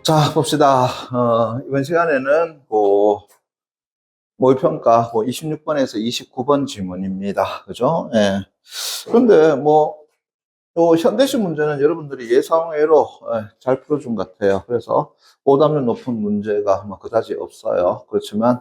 자, 봅시다. 이번 시간에는 모의평가 26번에서 29번 지문입니다. 그죠? 예. 그런데 요 현대식 문제는 여러분들이 예상외로 잘 풀어준 것 같아요. 그래서 오답률 높은 문제가 그다지 없어요. 그렇지만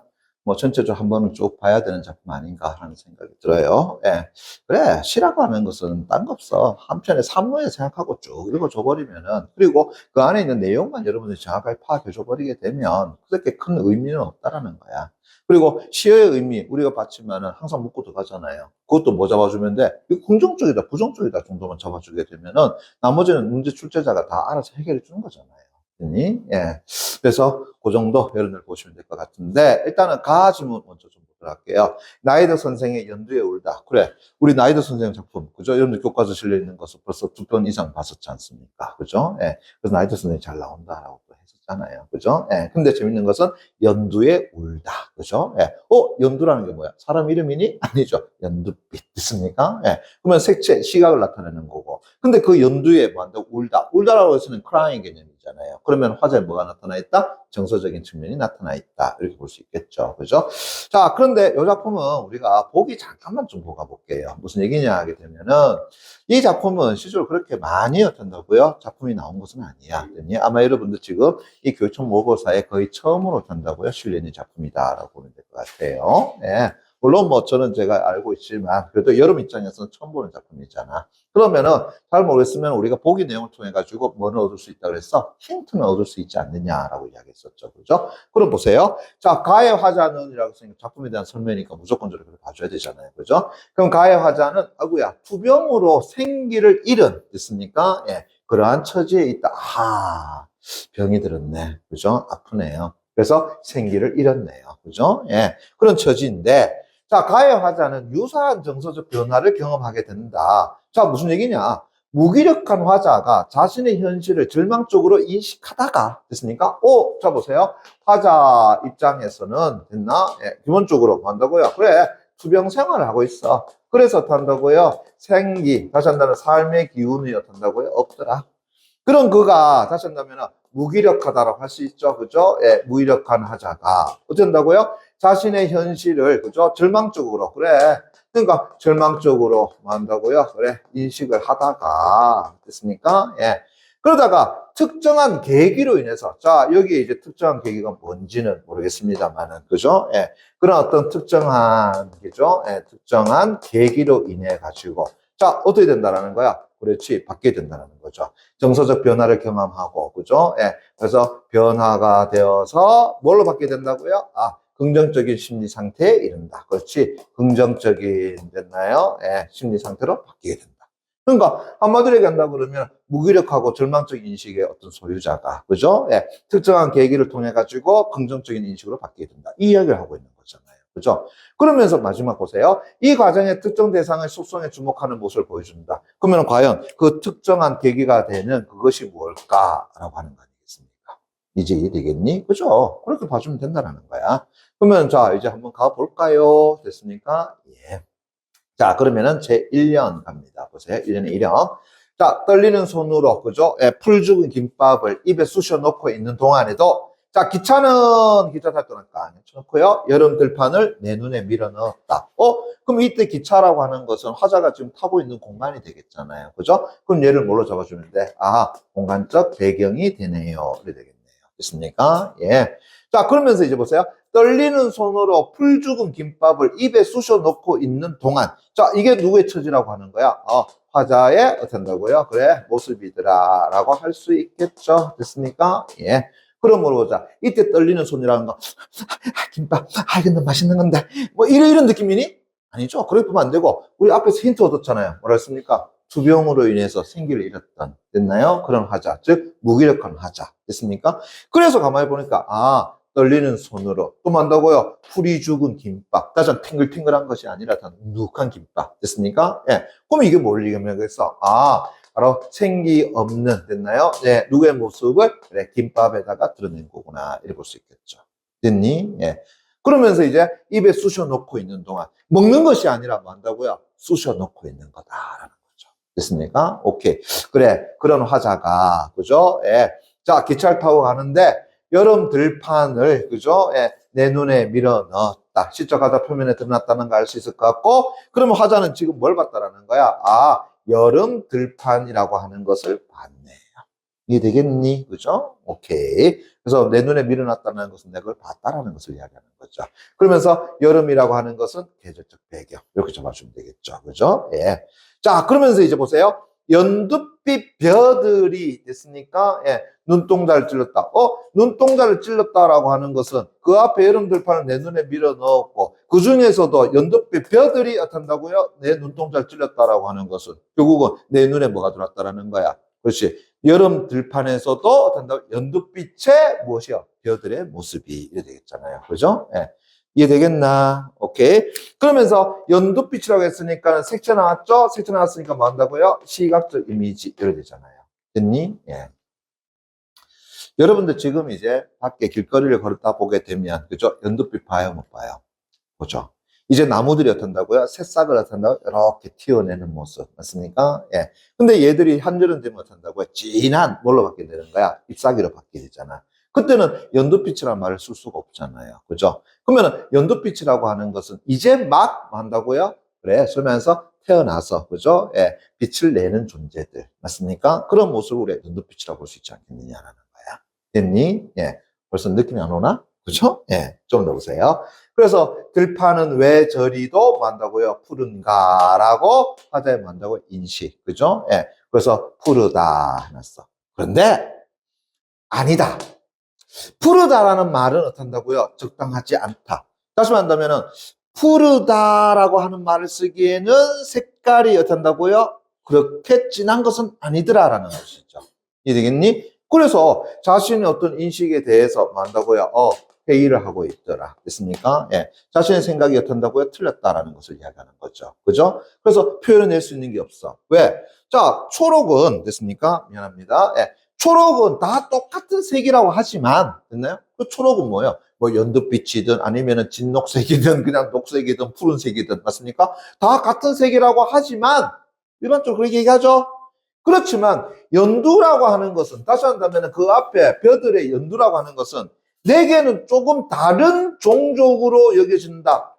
전체적으로 한 번은 쭉 봐야 되는 작품 아닌가 하는 생각이 들어요. 예. 그래, 시라고 하는 것은 딴 거 없어. 한편에 산문에 생각하고 쭉 읽어줘 버리면은, 그리고 그 안에 있는 내용만 여러분들이 정확하게 파악해줘 버리게 되면 그렇게 큰 의미는 없다라는 거야. 그리고 시의 의미 우리가 봤지만은 항상 묻고 들어가잖아요. 그것도 뭐 잡아주면 돼? 이거 긍정적이다, 부정적이다 정도만 잡아주게 되면은 나머지는 문제 출제자가 다 알아서 해결해 주는 거잖아요. 그니? 예. 그래서 그 정도 여러분들 보시면 될 것 같은데, 일단은 가지문 먼저 좀 보도록 할게요. 나이드 선생의 연두에 울다. 그래, 우리 나이드 선생 작품, 그죠? 여러분들 교과서 실려 있는 것을 벌써 2편 이상 봤었지 않습니까? 그죠? 예. 그래서 나이드 선생이 잘 나온다라고 또 했었잖아요. 그죠? 예. 근데 재밌는 것은 연두에 울다. 그죠? 예. 연두라는 게 뭐야? 사람 이름이니? 아니죠. 연두빛. 됐습니까? 예. 그러면 색채, 시각을 나타내는 거고. 근데 그 연두에 뭐 한다고? 울다. 울다라고 해서는 crying 개념이잖아요. 그러면 화자에 뭐가 나타나 있다? 정서적인 측면이 나타나 있다. 이렇게 볼 수 있겠죠. 그죠? 자, 그런데 이 작품은 우리가 보기 잠깐만 좀 보가 볼게요. 무슨 얘기냐 하게 되면은, 이 작품은 실제로 그렇게 많이 어떤다고요? 작품이 나온 것은 아니야. 아마 여러분들 지금 이 교육청 모의고사에 거의 처음으로 어떤다고요? 실려 있는 작품이다라고 보면 될 것 같아요. 예. 물론 저는 제가 알고 있지만 그래도 여러분 입장에서는 처음 보는 작품이잖아. 그러면은 잘 모르겠으면 우리가 보기 내용을 통해 가지고 뭐를 얻을 수 있다 그래서 힌트는 얻을 수 있지 않느냐라고 이야기했었죠. 그죠? 그럼 보세요. 자, 가해 화자는이라고 생각 작품에 대한 설명이니까 무조건적으로 봐줘야 되잖아요. 그죠? 그럼 가해 화자는 아구야 투병으로 생기를 잃은 됐습니까? 예. 그러한 처지에 있다. 병이 들었네. 그죠? 아프네요. 그래서 생기를 잃었네요. 그죠? 예. 그런 처지인데, 자, 가해 화자는 유사한 정서적 변화를 경험하게 된다. 자, 무슨 얘기냐? 무기력한 화자가 자신의 현실을 절망적으로 인식하다가, 됐습니까? 자, 보세요. 화자 입장에서는, 됐나? 예, 기본적으로 뭐 한다고요? 그래, 투병 생활을 하고 있어. 그래서 어떤다고요? 생기, 다시 한다면 삶의 기운이 어떤다고요? 없더라. 그런 그가 다시 한다면 무기력하다라고 할 수 있죠. 그죠? 예, 무기력한 하자가 어쩐다고요? 자신의 현실을 그죠? 절망적으로 그래. 그러니까 절망적으로 뭐 한다고요? 그래. 인식을 하다가 됐습니까? 예. 그러다가 특정한 계기로 인해서 자, 여기에 이제 특정한 계기가 뭔지는 모르겠습니다만은 그죠? 예. 그런 어떤 특정한 그죠? 예, 특정한 계기로 인해 가지고 자, 어떻게 된다라는 거야? 그렇지, 바뀌게 된다는 거죠. 정서적 변화를 경험하고, 그죠? 예. 그래서 변화가 되어서 뭘로 바뀌게 된다고요? 긍정적인 심리 상태에 이른다. 그렇지. 긍정적인, 됐나요? 예. 심리 상태로 바뀌게 된다. 그러니까, 한마디로 얘기한다 그러면, 무기력하고 절망적인 인식의 어떤 소유자가, 그죠? 예. 특정한 계기를 통해가지고 긍정적인 인식으로 바뀌게 된다. 이 이야기를 하고 있는 거잖아요. 그죠? 그러면서 마지막 보세요. 이 과정의 특정 대상의 속성에 주목하는 모습을 보여준다. 그러면 과연 그 특정한 계기가 되는 그것이 뭘까라고 하는 거 아니겠습니까? 이제 이해되겠니? 그죠? 그렇게 봐주면 된다는 거야. 그러면 자, 이제 한번 가볼까요? 됐습니까? 예. 자, 그러면은 제 1년 갑니다. 보세요. 1년의 1형. 자, 떨리는 손으로, 그죠? 예, 풀 죽은 김밥을 입에 쑤셔 넣고 있는 동안에도 자, 기차 탈 거니까 쳐놓고요. 여름 들판을 내 눈에 밀어 넣었다. 그럼 이때 기차라고 하는 것은 화자가 지금 타고 있는 공간이 되겠잖아요. 그죠? 그럼 얘를 뭘로 잡아주면 돼? 공간적 배경이 되네요. 이렇게 되겠네요. 됐습니까? 예. 자, 그러면서 이제 보세요. 떨리는 손으로 풀 죽은 김밥을 입에 쑤셔 넣고 있는 동안. 자, 이게 누구의 처지라고 하는 거야? 화자의 어떤다고요? 그래, 모습이더라. 라고 할 수 있겠죠. 됐습니까? 예. 그러므로 보자. 이때 떨리는 손이라는 거, 김밥, 이건 너무 맛있는 건데. 뭐, 이런 느낌이니? 아니죠. 그렇게 보면 안 되고, 우리 앞에서 힌트 얻었잖아요. 뭐라 했습니까? 투병으로 인해서 생기를 잃었던, 됐나요? 그런 화자. 즉, 무기력한 화자. 됐습니까? 그래서 가만히 보니까, 떨리는 손으로. 또 만다고요? 풀이 죽은 김밥. 다시 한번 탱글탱글한 것이 아니라 다 눅눅한 김밥. 됐습니까? 예. 그럼 이게 뭘 얘기하겠어? 바로 생기 없는, 됐나요? 네, 누구의 모습을 그래, 김밥에다가 드러낸 거구나. 이렇게 볼 수 있겠죠. 됐니? 예. 그러면서 이제 입에 쑤셔 넣고 있는 동안 먹는 것이 아니라 뭐 한다고요? 쑤셔 넣고 있는 거다라는 거죠. 됐습니까? 오케이. 그래, 그런 화자가, 그죠? 예. 자, 기차를 타고 가는데 여름 들판을, 그죠? 예, 내 눈에 밀어 넣었다. 시적 화자 표면에 드러났다는 걸 알 수 있을 것 같고, 그러면 화자는 지금 뭘 봤다라는 거야? 아, 여름 들판이라고 하는 것을 봤네. 이해되겠니? 그죠? 오케이. 그래서 내 눈에 밀어놨다는 것은 내가 그걸 봤다라는 것을 이야기하는 거죠. 그러면서 여름이라고 하는 것은 계절적 배경. 이렇게 잡아주면 되겠죠. 그죠? 예. 자, 그러면서 이제 보세요. 연두빛 벼들이 됐으니까, 예. 눈동자를 찔렀다. 눈동자를 찔렀다라고 하는 것은 그 앞에 여름 들판을 내 눈에 밀어 넣었고, 그 중에서도 연두빛 벼들이 어떤다고요? 내 눈동자를 찔렀다라고 하는 것은 결국은 내 눈에 뭐가 들어왔다라는 거야. 그렇지. 여름 들판에서도 어떤 연두빛의 무엇이요? 벼들의 모습이 이래 되겠잖아요. 그죠? 예. 이해되겠나? 오케이. 그러면서 연두빛이라고 했으니까 색채 나왔죠? 색채 나왔으니까 뭐 한다고요? 시각적 이미지 이래 되잖아요. 됐니? 예. 여러분들 지금 이제 밖에 길거리를 걸었다 보게 되면, 그죠? 연두빛 봐요? 못 봐요? 보죠. 이제 나무들이 어떤다고요? 새싹을 어떤다고 이렇게 튀어내는 모습. 맞습니까? 예. 근데 얘들이 한여름 되면 어떤다고요? 진한 뭘로 바뀌게 되는 거야? 잎사귀로 바뀌게 되잖아. 그때는 연두빛이라는 말을 쓸 수가 없잖아요. 그죠? 그러면 연두빛이라고 하는 것은 이제 막 한다고요? 그래. 그러면서 태어나서, 그죠? 예. 빛을 내는 존재들. 맞습니까? 그런 모습을 우리가 연두빛이라고 볼 수 있지 않겠느냐라는 거야. 됐니? 예. 벌써 느낌이 안 오나? 그죠? 예. 좀 더 보세요. 그래서 들판은 왜 저리도 뭐 한다고요? 푸른가라고 화자에 뭐 한다고 인식. 그죠? 예. 그래서 푸르다 해놨어. 그런데 아니다. 푸르다라는 말은 어떻다고요? 적당하지 않다. 다시 말한다면은 푸르다라고 하는 말을 쓰기에는 색깔이 어떻다고요? 그렇게 진한 것은 아니더라라는 것이죠. 이해되겠니? 그래서 자신의 어떤 인식에 대해서 뭐 한다고요? 회의를 하고 있더라. 됐습니까? 예. 자신의 생각이 어떤다고요? 틀렸다라는 것을 이야기하는 거죠. 그죠? 그래서 표현해낼 수 있는 게 없어. 왜? 자, 초록은, 됐습니까? 미안합니다. 예. 초록은 다 똑같은 색이라고 하지만, 됐나요? 그 초록은 뭐예요? 뭐 연두빛이든 아니면은 진녹색이든 그냥 녹색이든 푸른색이든, 맞습니까? 다 같은 색이라고 하지만, 일반적으로 그렇게 얘기하죠? 그렇지만, 연두라고 하는 것은, 다시 한다면 그 앞에 벼들의 연두라고 하는 것은 내게는 조금 다른 종족으로 여겨진다.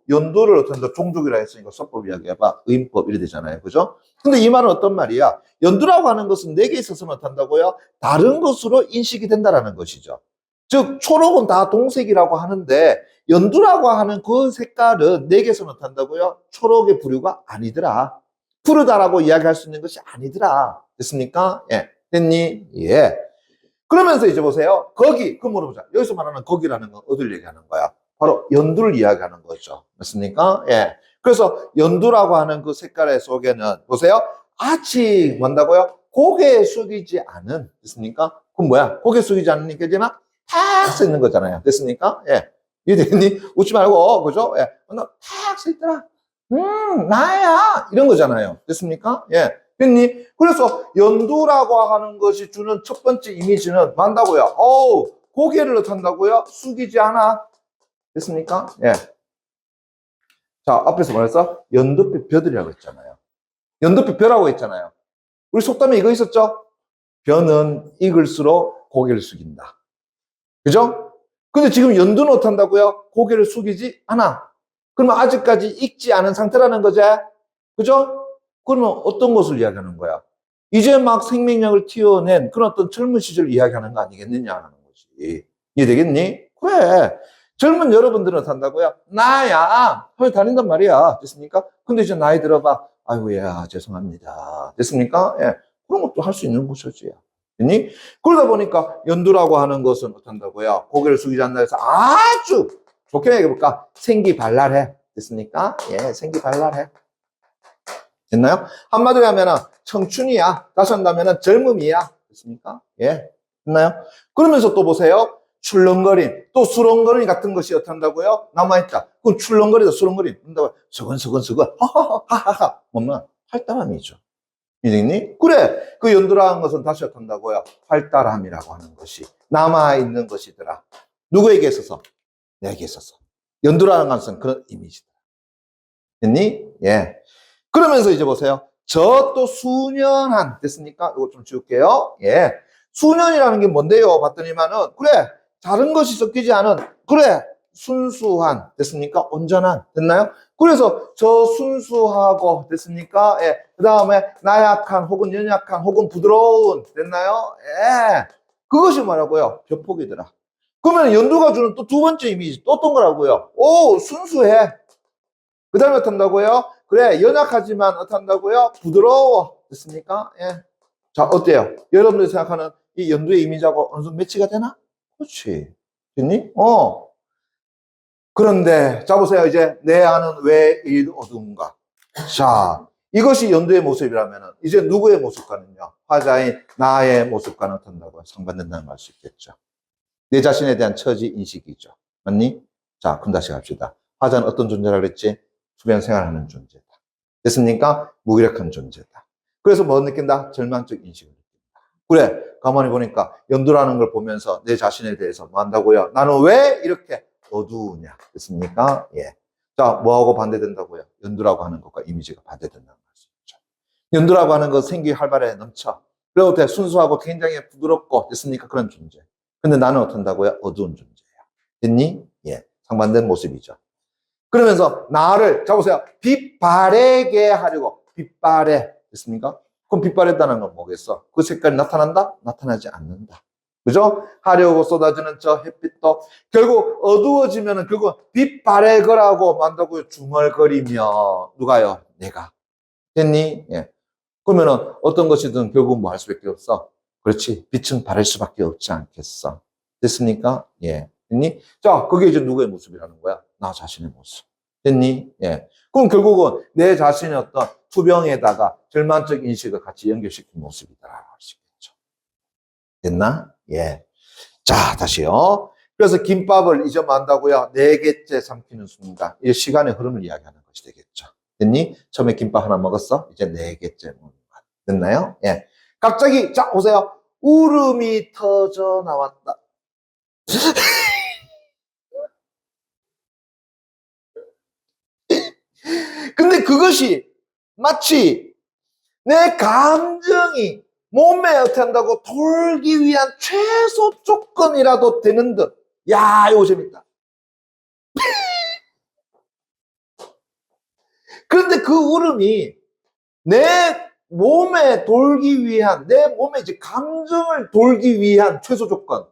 연도를 어떤 종족이라 했으니까 서법 이야기해봐. 의인법 이래 되잖아요. 그죠? 근데 이 말은 어떤 말이야? 연두라고 하는 것은 내게 있어서는 어떤다고요? 다른 것으로 인식이 된다라는 것이죠. 즉, 초록은 다 동색이라고 하는데, 연두라고 하는 그 색깔은 내게서는 어떤다고요? 초록의 부류가 아니더라. 푸르다라고 이야기할 수 있는 것이 아니더라. 됐습니까? 예. 됐니? 예. 그러면서 이제 보세요. 거기, 그 물어보자. 여기서 말하는 거기라는 건 어딜 얘기하는 거야? 바로 연두를 이야기하는 거죠. 맞습니까? 예. 그래서 연두라고 하는 그 색깔의 속에는, 보세요. 아직, 뭔다고요? 고개 숙이지 않은, 됐습니까? 그럼 뭐야? 고개 숙이지 않으니까 이제 막 탁 서 있는 거잖아요. 됐습니까? 예. 이해되니? 웃지 말고, 그죠? 예. 탁서 있더라. 나야. 이런 거잖아요. 됐습니까? 예. 됐니? 그래서 연두라고 하는 것이 주는 첫 번째 이미지는 뭔다고요? 고개를 어떤다고요? 숙이지 않아. 됐습니까? 예. 자, 앞에서 말했어? 연두빛 벼들이라고 했잖아요. 연두빛 벼라고 했잖아요. 우리 속담에 이거 있었죠? 벼는 익을수록 고개를 숙인다. 그죠? 근데 지금 연두는 어떤다고요? 고개를 숙이지 않아. 그러면 아직까지 익지 않은 상태라는 거지. 그죠? 그러면 어떤 것을 이야기하는 거야? 이제 막 생명력을 튀어낸 그런 어떤 젊은 시절 이야기하는 거 아니겠느냐는 거지. 이해되겠니? 그래. 젊은 여러분들은 어떤다고요? 나야. 하며 다닌단 말이야. 됐습니까? 근데 이제 나이 들어봐. 아이고야, 죄송합니다. 됐습니까? 예. 그런 것도 할 수 있는 것이지. 됐니? 그러다 보니까 연두라고 하는 것은 어떤다고요? 고개를 숙이지 않나 해서 아주 좋게 얘기해볼까? 생기발랄해. 됐습니까? 예, 생기발랄해. 됐나요? 한마디로 하면은 청춘이야. 다시 한다면은 젊음이야. 됐습니까? 예. 됐나요? 그러면서 또 보세요. 출렁거림, 또 수렁거림 같은 것이 어떤다고요? 남아있다. 그럼 출렁거리다, 수렁거림. 한다고 서근서근, 하하하. 뭐면 활달함이죠. 이해니? 그래. 그 연두라는 것은 다시 어떤다고요? 활달함이라고 하는 것이 남아있는 것이더라. 누구에게 있어서? 내게 있어서. 연두라는 것은 그런 이미지다. 됐니? 예. 그러면서 이제 보세요. 저 또 수년한, 됐습니까? 이거 좀 지울게요. 예. 수년이라는 게 뭔데요? 봤더니만은, 그래, 다른 것이 섞이지 않은, 그래, 순수한, 됐습니까? 온전한, 됐나요? 그래서 저 순수하고, 됐습니까? 예. 그 다음에 나약한, 혹은 연약한, 혹은 부드러운, 됐나요? 예. 그것이 뭐라고요? 벼폭이더라. 그러면 연두가 주는 또 두 번째 이미지, 또 어떤 거라고요? 오, 순수해. 그 다음에 어떤다고요? 그래, 연약하지만 어떤다고요? 부드러워. 됐습니까? 예. 자, 어때요? 여러분들이 생각하는 이 연두의 이미지하고 어느 정도 매치가 되나? 그렇지. 됐니? 그런데, 자, 보세요. 이제, 내 안은 왜 이리 어두운가? 자, 이것이 연두의 모습이라면, 이제 누구의 모습과는요? 화자인 나의 모습과는 어떤다고 상반된다는 걸 알 수 있겠죠. 내 자신에 대한 처지 인식이죠. 맞니? 자, 그럼 다시 갑시다. 화자는 어떤 존재라고 그랬지? 수변 생활하는 존재다. 됐습니까? 무기력한 존재다. 그래서 뭐 느낀다? 절망적 인식을 느낀다. 그래, 가만히 보니까 연두라는 걸 보면서 내 자신에 대해서 뭐 한다고요? 나는 왜 이렇게 어두우냐? 됐습니까? 예. 자, 뭐하고 반대된다고요? 연두라고 하는 것과 이미지가 반대된다는 것이죠. 연두라고 하는 것 생기 활발해 넘쳐. 그리고 되게 순수하고 굉장히 부드럽고 됐습니까? 그런 존재. 근데 나는 어떤다고요? 어두운 존재야. 됐니? 예. 상반된 모습이죠. 그러면서 나를, 자 보세요. 빛바래게 하려고. 빛바래. 됐습니까? 그럼 빛바랬다는 건 뭐겠어? 그 색깔이 나타난다? 나타나지 않는다. 그죠? 하려고 쏟아지는 저 햇빛도 결국 어두워지면은 결국 빛바래 거라고 만다고요. 중얼거리며. 누가요? 내가. 됐니? 예. 그러면은 어떤 것이든 결국 뭐 할 수밖에 없어. 그렇지. 빛은 바랄 수밖에 없지 않겠어. 됐습니까? 예. 됐니? 자, 그게 이제 누구의 모습이라는 거야? 나 자신의 모습. 됐니? 예. 그럼 결국은 내 자신의 어떤 투병에다가 절망적 인식을 같이 연결시킨 모습이다. 할 수 있겠죠. 됐나? 예. 자, 다시요. 그래서 김밥을 잊어만다고요. 네 개째 삼키는 순간. 이 시간의 흐름을 이야기하는 것이 되겠죠. 됐니? 처음에 김밥 하나 먹었어? 이제 네 개째 먹는 것. 됐나요? 예. 갑자기, 자, 보세요. 울음이 터져 나왔다. 근데 그것이 마치 내 감정이 몸에 어떻게 한다고 돌기 위한 최소 조건이라도 되는 듯. 야, 이거 재밌다. 그런데 그 울음이 내 몸에 돌기 위한, 내 몸에 이제 감정을 돌기 위한 최소 조건.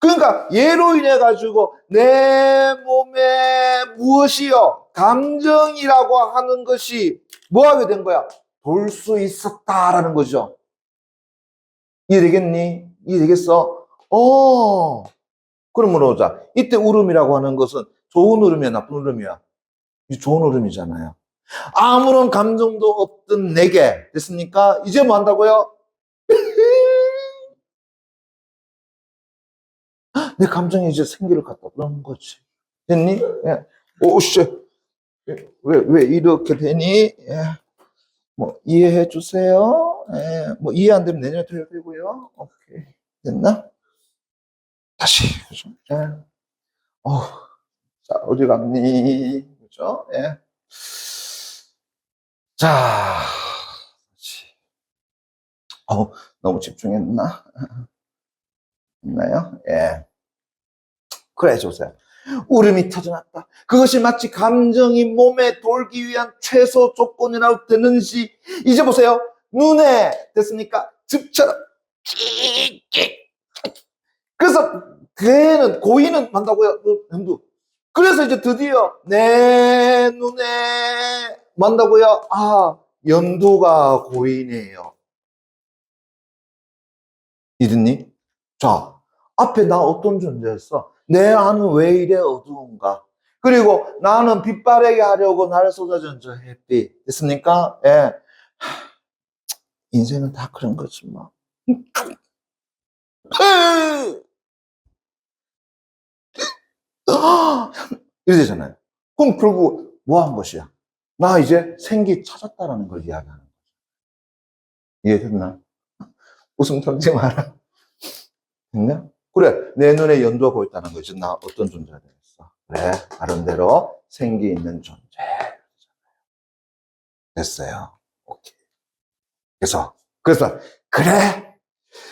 그러니까 예로 인해 가지고 내 몸에 무엇이요? 감정이라고 하는 것이 뭐 하게 된 거야? 돌 수 있었다라는 거죠. 이해되겠니? 이해되겠어? 그러므로 자, 이때 울음이라고 하는 것은 좋은 울음이야, 나쁜 울음이야? 이 좋은 울음이잖아요. 아무런 감정도 없던 내게 됐습니까? 이제 뭐 한다고요? 내 감정이 이제 생기를 갖다 그러는 거지. 됐니? 예. 오씨, 왜 이렇게 되니? 예. 뭐, 이해해 주세요. 예. 뭐, 이해 안 되면 내년에 더 해야 되고요. 오케이. 됐나? 다시. 그죠? 예. 자, 어디 갔니? 그죠? 예. 자, 너무 집중했나? 있나요? 예. 그래, 보세요. 울음이 터져났다. 그것이 마치 감정이 몸에 돌기 위한 최소 조건이라고 되는지, 이제 보세요. 눈에, 됐습니까? 즙처럼. 그래서, 고인은 만다고요? 연두. 그래서 이제 드디어 내 눈에 만다고요? 아, 연두가 고이네요. 이든니? 자, 앞에 나 어떤 존재였어? 내 안은 왜 이래 어두운가? 그리고 나는 빛바래게 하려고 나를 쏟아준 저 햇빛. 됐습니까? 예. 인생은 다 그런 거지, 뭐. 이래 되잖아요. 그럼 결국 뭐 한 것이야? 나 이제 생기 찾았다라는 걸 이야기하는 거죠. 이해됐나? 웃음 털지 마라. 됐나? 그래, 내 눈에 연두가 보였다는 거지. 나 어떤 존재가 되겠어? 그래, 나름대로 생기 있는 존재. 됐어요. 오케이. 그래서, 그래,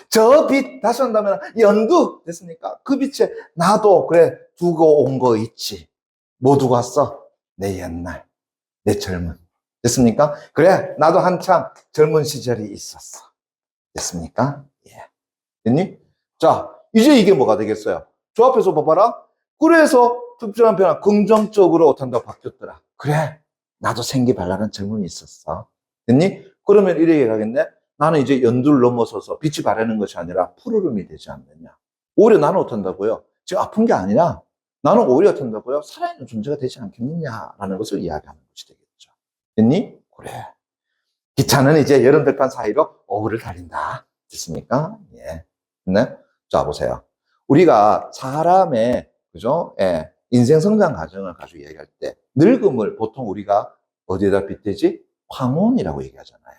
저 빛, 다시 한다면 연두 됐습니까? 그 빛에 나도 그래 두고 온 거 있지. 뭐 두고 왔어? 내 옛날, 내 젊은. 됐습니까? 그래, 나도 한창 젊은 시절이 있었어. 됐습니까? 예. 됐니? 자, 이제 이게 뭐가 되겠어요? 저 앞에서 봐봐라. 그래서 특별한 변화, 긍정적으로 탄다고 바뀌었더라. 그래, 나도 생기발랄한 젊음이 있었어. 됐니? 그러면 이렇게 가겠네? 나는 이제 연두를 넘어서서 빛이 바라는 것이 아니라 푸르름이 되지 않느냐. 오히려 나는 어떤다고요? 지금 아픈 게 아니라 나는 오히려 어떤다고요? 살아있는 존재가 되지 않겠느냐라는 것을 이야기하는 것이 되겠죠. 됐니? 그래. 기차는 이제 여름 들판 사이로 오후를 달린다. 됐습니까? 예. 네. 자, 보세요. 우리가 사람의, 그죠? 예. 인생 성장 과정을 가지고 이야기할 때, 늙음을 보통 우리가 어디에다 빗대지? 황혼이라고 얘기하잖아요.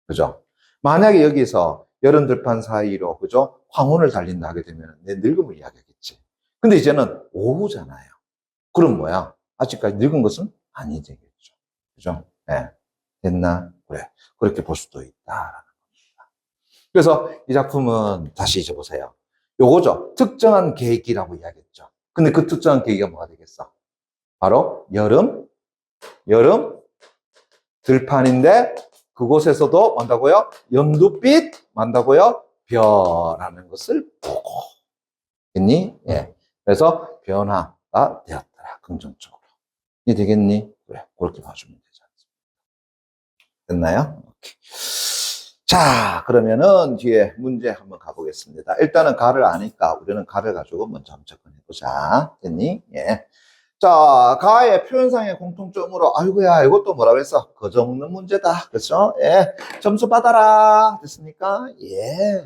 그죠? 만약에 여기서 여름 들판 사이로, 그죠? 황혼을 달린다 하게 되면 내 늙음을 이야기하겠지. 근데 이제는 오후잖아요. 그럼 뭐야? 아직까지 늙은 것은 아니 되겠죠. 그죠? 예. 됐나? 그래. 그렇게 볼 수도 있다라는 겁니다. 그래서 이 작품은 다시 이제 보세요. 요거죠. 특정한 계기라고 이야기했죠. 근데 그 특정한 계기가 뭐가 되겠어? 바로 여름 들판인데 그곳에서도 만다고요? 연두빛 만다고요? 별하는 것을 보고 됐니? 예. 그래서 변화가 되었더라. 긍정적으로. 이게 되겠니? 그래. 그렇게 봐주면 되지 않습니까? 됐나요? 오케이. 자, 그러면은 뒤에 문제 한번 가보겠습니다. 일단은 가를 아니까 우리는 가를 가지고 먼저 한번 접근해보자. 됐니? 예. 자, 가의 표현상의 공통점으로, 아이고야, 이것도 뭐라고 했어? 거저 먹는 문제다. 그렇죠? 예. 점수 받아라. 됐습니까? 예.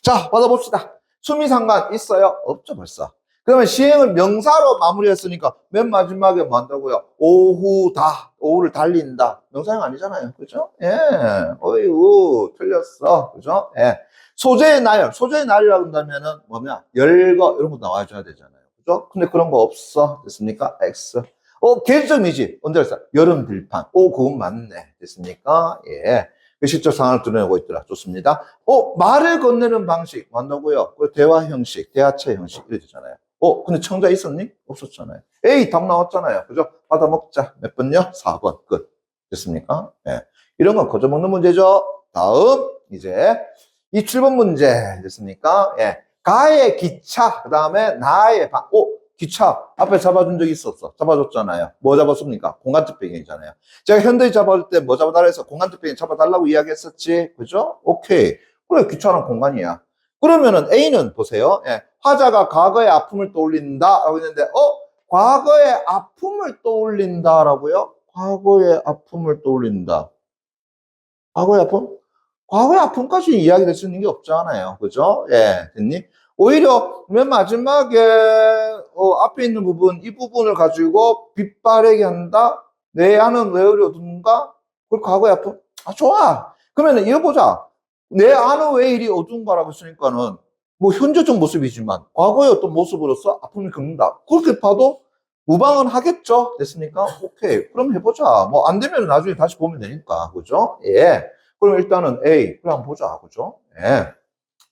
자, 받아봅시다. 수미상관 있어요? 없죠, 벌써. 그러면 시행을 명사로 마무리했으니까 맨 마지막에 뭐 한다고요? 오후다. 오후를 달린다. 명사형 아니잖아요. 그죠? 예. 어이구, 틀렸어. 그죠? 예. 소재의 나열. 소재의 나열이라고 한다면은 뭐냐? 열거, 이런 거 나와줘야 되잖아요. 그죠? 근데 그런 거 없어. 됐습니까? X. 계절이지. 언제 했어? 여름 들판. 그건 맞네. 됐습니까? 예. 그 시적 상황을 드러내고 있더라. 좋습니다. 말을 건네는 방식. 맞다고요? 그 대화 형식, 대화체 형식. 이래 되잖아요. 근데 청자 있었니? 없었잖아요. A 답 나왔잖아요. 그죠? 받아 먹자. 몇 번요? 4번. 끝. 됐습니까? 예. 이런 건 거저 먹는 문제죠. 다음, 이제, 이 7번 문제. 됐습니까? 예. 가의 기차. 그 다음에 나의 방. 기차. 앞에 잡아준 적 있었어. 잡아줬잖아요. 뭐 잡았습니까? 공간특별행위잖아요. 제가 현대에 잡아줄 때 뭐 잡아달라 해서 공간특별행위 잡아달라고 이야기했었지. 그죠? 오케이. 그래, 기차는 공간이야. 그러면은 A는 보세요. 예. 화자가 과거의 아픔을 떠올린다. 라고 했는데, 과거의 아픔을 떠올린다라고요? 과거의 아픔을 떠올린다. 과거의 아픔? 과거의 아픔까지 이야기될 수 있는 게 없잖아요. 그죠? 예, 됐니? 오히려 맨 마지막에 앞에 있는 부분, 이 부분을 가지고 빛바래게 한다? 내 안은 왜 이리 어두운가? 그 과거의 아픔? 좋아. 그러면 이거 보자. 내 안은 왜 이리 어두운가라고 했으니까는 뭐 현재적 모습이지만 과거의 어떤 모습으로서 아픔을 겪는다. 그렇게 봐도 무방은 하겠죠? 됐습니까? 오케이. 그럼 해보자. 뭐 안 되면 나중에 다시 보면 되니까. 그죠? 예. 그럼 일단은 A. 그럼 한번 보자. 그죠? 예.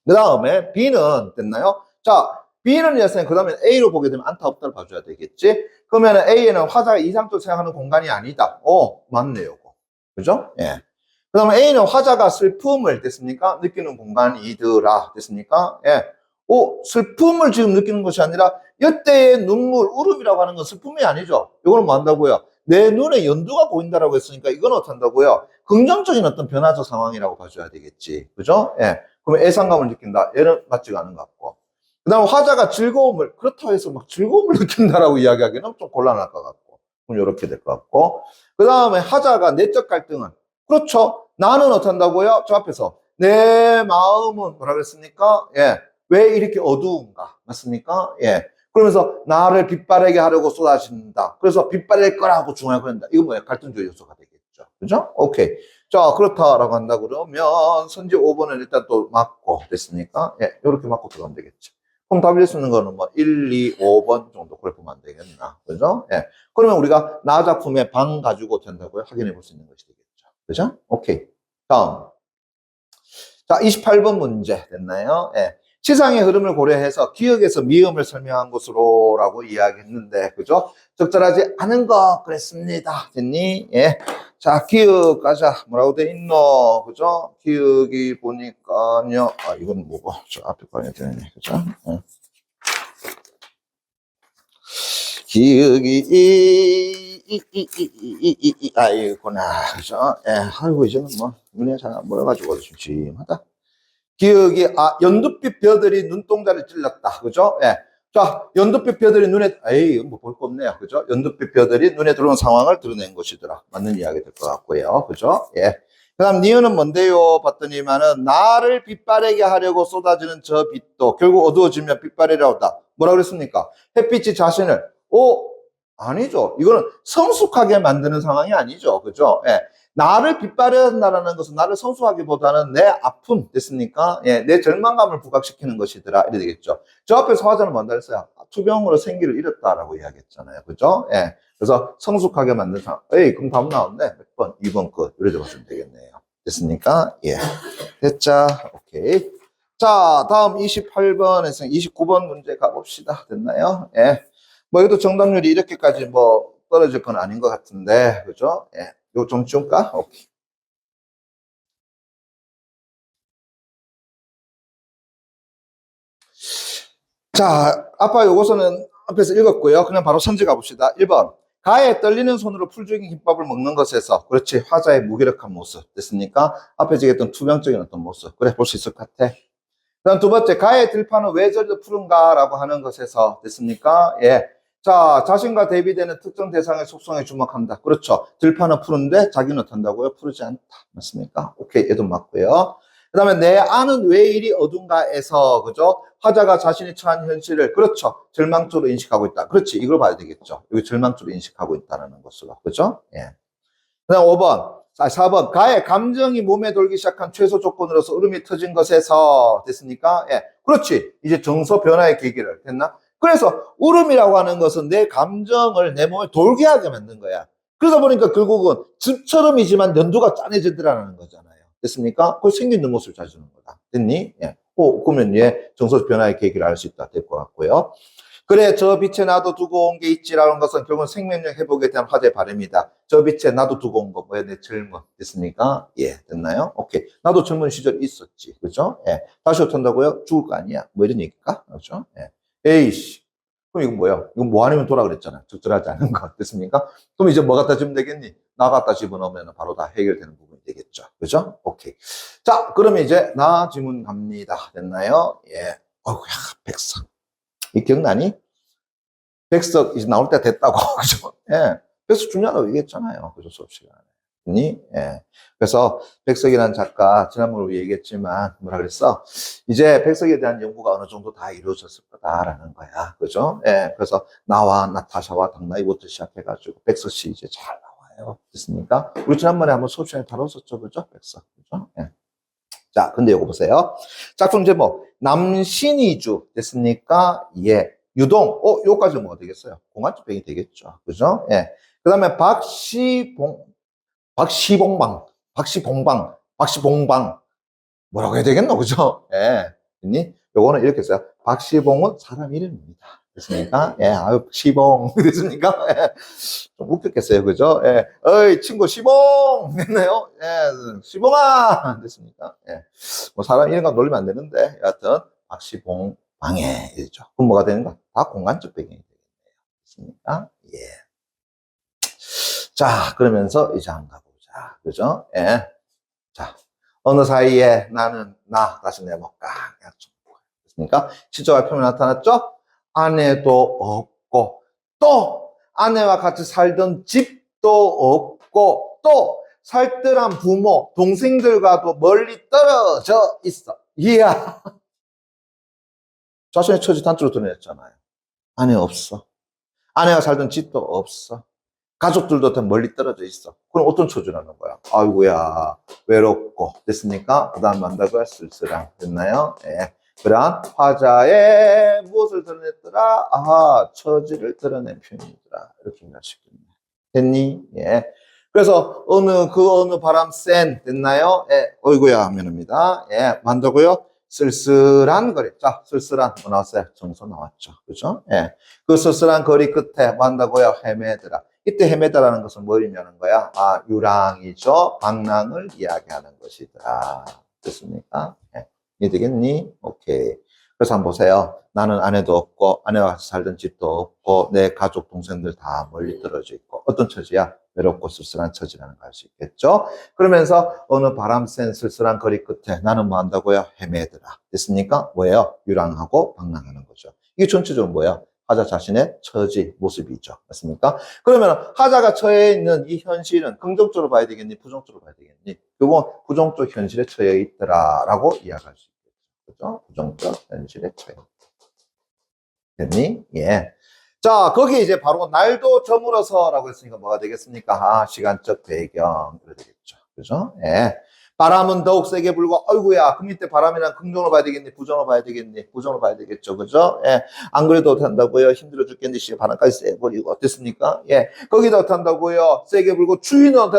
그 다음에 B는 됐나요? 자, B는 이제 그 다음에 A로 보게 되면 안타 없다를 봐줘야 되겠지? 그러면 A에는 화자가 이상적으로 생각하는 공간이 아니다. 맞네요. 그죠? 예. 그 다음에 A는 화자가 슬픔을 됐습니까? 느끼는 공간이더라. 됐습니까? 예. 슬픔을 지금 느끼는 것이 아니라 이때의 눈물, 울음이라고 하는 건 슬픔이 아니죠. 이거는 뭐 한다고요? 내 눈에 연두가 보인다라고 했으니까 이건 어떻게 한다고요? 긍정적인 어떤 변화적 상황이라고 봐줘야 되겠지. 그죠? 예. 그러면 애상감을 느낀다. 얘는 맞지가 않은 것 같고. 그 다음 화자가 즐거움을, 그렇다고 해서 막 즐거움을 느낀다라고 이야기하기는 좀 곤란할 것 같고. 그럼 이렇게 될 것 같고. 그 다음에 화자가 내적 갈등은, 그렇죠. 나는 어떻게 한다고요? 저 앞에서. 내 마음은 뭐라 그랬습니까? 예. 왜 이렇게 어두운가? 맞습니까? 예. 그러면서 나를 빛바래게 하려고 쏟아진다. 그래서 빛바랄 거라고 중요하게 그런다. 이거 뭐야? 갈등적 요소가 되겠죠. 그죠? 오케이. 자, 그렇다라고 한다 그러면 선지 5번은 일단 또 맞고 됐습니까? 예. 이렇게 맞고 들어가면 되겠죠. 그럼 답일 수 있는 거는 뭐 1, 2, 5번 정도 그래 보면 안 되겠나. 그죠? 예. 그러면 우리가 나 작품의 방 가지고 된다고요? 확인해 볼 수 있는 것이 되겠죠. 그죠? 오케이. 다음. 자, 28번 문제 됐나요? 예. 시상의 흐름을 고려해서 기역에서 미음을 설명한 것으로라고 이야기했는데, 그죠? 적절하지 않은 거 그랬습니다. 됐니? 예. 자, 기역 가자. 뭐라고 돼 있노? 그죠? 기역이 보니까요. 아, 이건 뭐고? 저 앞에 봐야 되네. 그죠? 예. 기역이 이구나. 그죠? 예. 아이고, 이제는 뭐, 눈에 잘 안 보여가지고 심심하다. 기억이, 연두빛 벼들이 눈동자를 찔렀다. 그죠? 예. 자, 연두빛 벼들이 눈에, 에이, 뭐 볼 거 없네요. 그죠? 연두빛 벼들이 눈에 들어온 상황을 드러낸 것이더라. 맞는 이야기 될 것 같고요. 그죠? 예. 그 다음, 니은은 뭔데요? 봤더니만은, 나를 빛바래게 하려고 쏟아지는 저 빛도 결국 어두워지면 빛바래라고 한다. 뭐라 그랬습니까? 햇빛이 자신을, 아니죠. 이거는 성숙하게 만드는 상황이 아니죠. 그죠? 예. 나를 빛바랜다라는 것은 나를 성숙하기보다는 내 아픔 됐습니까? 예, 내 절망감을 부각시키는 것이더라. 이래 되겠죠. 저 앞에서 화자는 뭔다 했어요? 투병으로 생기를 잃었다라고 이야기했잖아요. 그죠? 예. 그래서 성숙하게 만든 상황. 에이, 그럼 답 나왔네. 몇 번? 2번 끝. 이렇게 보시면 되겠네요. 됐습니까? 예. 됐자. 오케이. 자, 다음 28번에서 29번 문제 가봅시다. 됐나요? 예. 뭐, 이것도 정답률이 이렇게까지 뭐, 떨어질 건 아닌 것 같은데. 그죠? 예. 이거 좀 지울까? 오케이. 자, 아빠 요거서는 앞에서 읽었고요. 그냥 바로 선지 가봅시다. 1번. 가에 떨리는 손으로 풀죽인 김밥을 먹는 것에서, 그렇지, 화자의 무기력한 모습. 됐습니까? 앞에 얘기했던 투명적인 어떤 모습. 그래, 볼 수 있을 것 같아. 그 다음 두 번째, 가의 들판은 왜 저리도 푸른가라고 하는 것에서, 됐습니까? 예. 자, 자신과 대비되는 특정 대상의 속성에 주목한다. 그렇죠. 들판은 푸른데 자기는 어떤다고요? 푸르지 않다. 맞습니까? 오케이, 얘도 맞고요. 그 다음에 내 안은 왜 이리 어둔가에서, 그죠? 화자가 자신이 처한 현실을, 그렇죠. 절망적으로 인식하고 있다. 그렇지. 이걸 봐야 되겠죠. 여기 절망적으로 인식하고 있다는 것으로. 그죠? 예. 그 다음 5번. 4번. 가의 감정이 몸에 돌기 시작한 최소 조건으로서 울음이 터진 것에서, 됐습니까? 예. 그렇지. 이제 정서 변화의 계기를, 됐나? 그래서 울음이라고 하는 것은 내 감정을 내 몸에 돌게 하게 만든 거야. 그러다 보니까 결국은 즙처럼이지만 연두가 짠해지더라는 거잖아요. 됐습니까? 그 생긴 눈모습을 찾아주는 거다. 됐니? 예. 그러면 얘 정서 변화의 계기를 알 수 있다. 될 것 같고요. 그래, 저 빛에 나도 두고 온 게 있지라는 것은 결국은 생명력 회복에 대한 화제의 바람이다. 저 빛에 나도 두고 온 거, 뭐야, 내 젊음. 됐습니까? 예, 됐나요? 오케이. 나도 젊은 시절 있었지. 그죠? 예. 다시 어쩐다고요? 죽을 거 아니야. 뭐 이런 얘기일까? 그죠? 예. 에이씨. 그럼 이건 뭐야? 이건 뭐 아니면 돌아 그랬잖아. 적절하지 않은 거. 됐습니까? 그럼 이제 뭐 갖다 주면 되겠니? 나 갖다 집어넣으면 바로 다 해결되는 부분이 되겠죠. 그죠? 오케이. 자, 그러면 이제 나 질문 갑니다. 됐나요? 예. 어우야, 백성. 이 기억나니? 백석 이제 나올 때 됐다고. 그죠? 예. 백석 중요하다고 얘기했잖아요. 그죠? 수업 시간에. 니? 예. 그래서 백석이라는 작가, 지난번에 우리 얘기했지만, 뭐라 그랬어? 이제 백석에 대한 연구가 어느 정도 다 이루어졌을 거다라는 거야. 그죠? 예. 그래서 나와 나타샤와 당나이부터 시작해가지고, 백석 씨 이제 잘 나와요. 됐습니까? 우리 지난번에 한번 수업 시간에 다뤘었죠. 그죠? 백석. 그죠? 예. 자, 근데 이거 보세요. 작품 제목, 남신이주. 됐습니까? 예. 유동, 요까지 뭐가 되겠어요? 공간집행이 되겠죠. 그죠? 예. 그 다음에 박시봉방. 뭐라고 해야 되겠노? 그죠? 예. 됐니? 요거는 이렇게 써요. 박시봉은 사람 이름입니다. 됐습니까? 예. 아유, 시봉. 됐습니까? 예. 좀 웃겼겠어요. 그죠? 예. 어이, 친구, 시봉! 됐나요? 예. 시봉아! 됐습니까? 예. 뭐 사람 이름과 놀리면 안 되는데, 여하튼, 박시봉. 방해이죠. 그럼 뭐가 되는가? 다 공간적 배경이 되겠네요. 됐습니까? 예. 자, 그러면서 이제 한번 가보자. 그죠? 예. 자, 어느 사이에 나는 나 다시 내볼까? 됐습니까? 시조가 표면 나타났죠? 아내도 없고, 또 아내와 같이 살던 집도 없고, 또 살뜰한 부모, 동생들과도 멀리 떨어져 있어. 이야. 자신의 처지 단적으로 드러냈잖아요. 아내 없어. 아내가 살던 집도 없어. 가족들도 더 멀리 떨어져 있어. 그럼 어떤 처지라는 거야? 아이고야, 외롭고. 됐습니까? 그 다음 만다고야 쓸쓸함. 됐나요? 예. 그러한 화자의 무엇을 드러냈더라? 처지를 드러낸 표현이더라. 이렇게 말할 수 있겠네. 됐니? 예. 그래서 어느 바람 센 됐나요? 예, 어이구야 하면입니다. 예, 만다고요? 쓸쓸한 거리. 자, 쓸쓸한 뭐 나왔어요? 정서 나왔죠. 그죠? 예. 그 쓸쓸한 거리 끝에 만다고요? 헤매더라. 이때 헤매다라는 것은 뭘 의미하는 거야? 아, 유랑이죠. 방랑을 이야기하는 것이더라. 됐습니까? 예. 이해되겠니? 오케이. 그래서 한번 보세요. 나는 아내도 없고, 아내와 같이 살던 집도 없고, 내 가족, 동생들 다 멀리 떨어져 있고, 어떤 처지야? 외롭고 쓸쓸한 처지라는 걸 알 수 있겠죠? 그러면서 어느 바람 센 쓸쓸한 거리 끝에 나는 뭐 한다고요? 헤매더라. 됐습니까? 뭐예요? 유랑하고 방랑하는 거죠. 이게 전체적으로 뭐예요? 하자 자신의 처지, 모습이죠. 맞습니까? 그러면 하자가 처해 있는 이 현실은 긍정적으로 봐야 되겠니? 부정적으로 봐야 되겠니? 이건 부정적 현실에 처해 있더라라고 이야기할 수 있겠죠. 그죠? 부정적 현실에 처해 있다. 됐니? 예. 자, 거기에 이제 바로 날도 저물어서라고 했으니까 뭐가 되겠습니까? 아, 시간적 배경. 그래 되겠죠. 그죠? 예. 바람은 더욱 세게 불고, 어이구야, 그 밑에 바람이란 긍정으로 봐야 되겠니? 부정으로 봐야 되겠니? 부정으로 봐야 되겠죠. 그죠? 예. 안 그래도 어떡한다고요? 힘들어 죽겠는데, 씨, 바람까지 세 버리고, 어땠습니까? 예. 거기다 어떡한다고요? 세게 불고, 추위는 또,